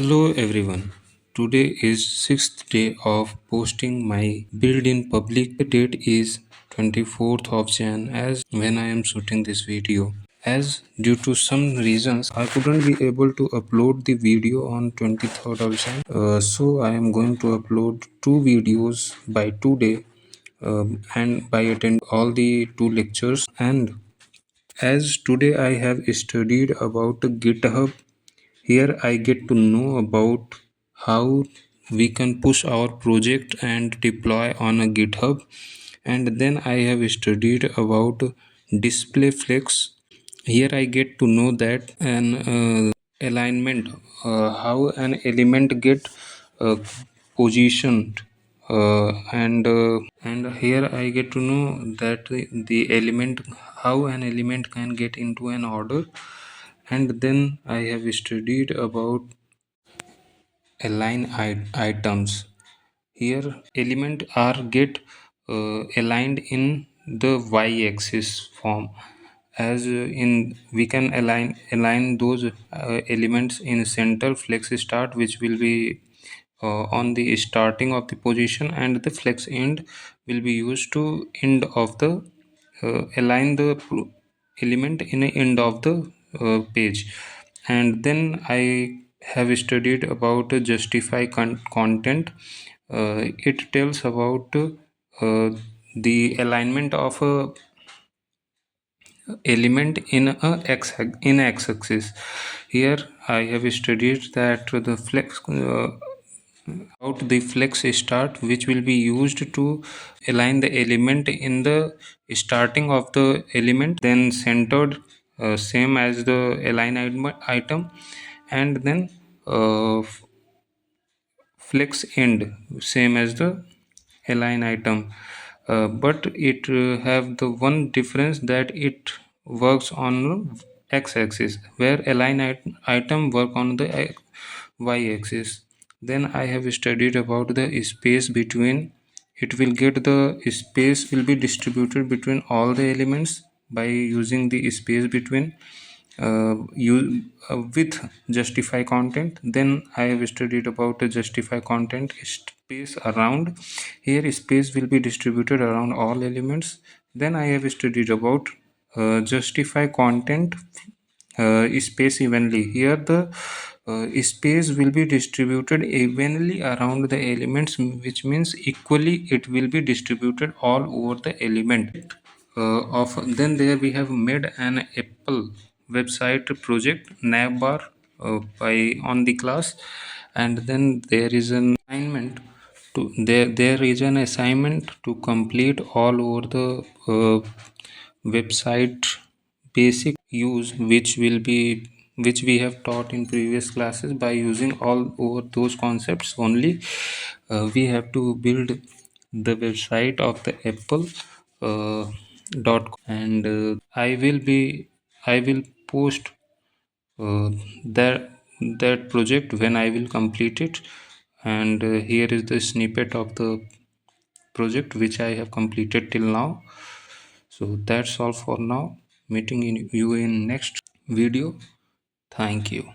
Hello everyone. Today is 6th day of posting my build in public. The date is 24th of Jan as when I am shooting this video. As due to some reasons I couldn't be able to upload the video on 23rd of Jan. So I am going to upload two videos by today and by attending all the two lectures. And as today I have studied about GitHub. Here I get to know about how we can push our project and deploy on a GitHub. And then I have studied about display flex. Here I get to know that an alignment, how an element get uh, positioned, and here I get to know that the element, how an element can get into an order. And then I have studied about items. Here element are get aligned in the y-axis form, as in we can align those elements in center flex start, which will be on the starting of the position, and the flex end will be used to end of the align the element in the end of the page. And then I have studied about justify content. It tells about the alignment of a element in a x-axis. Here I have studied that the flex out the flex start, which will be used to align the element in the starting of the element, then centered, same as the align item, and then flex end, same as the align item. But it have the one difference that it works on x-axis, where align item work on the y-axis. Then I have studied about the space between. It will get the space will be distributed between all the elements by using the space between you with justify content. Then I have studied about the justify content space around. Here space will be distributed around all elements. Then I have studied about justify content space evenly. Here the space will be distributed evenly around the elements, which means equally it will be distributed all over the element. Of then there we have made an Apple website project navbar by on the class. And then there is an assignment to there is an assignment to complete all over the website basic use, which we have taught in previous classes. By using all over those concepts only, we have to build the website of the Apple and I will post uh, that project when I will complete it. And here is the snippet of the project which I have completed till now. So that's all for now. Meeting you in next video. Thank you.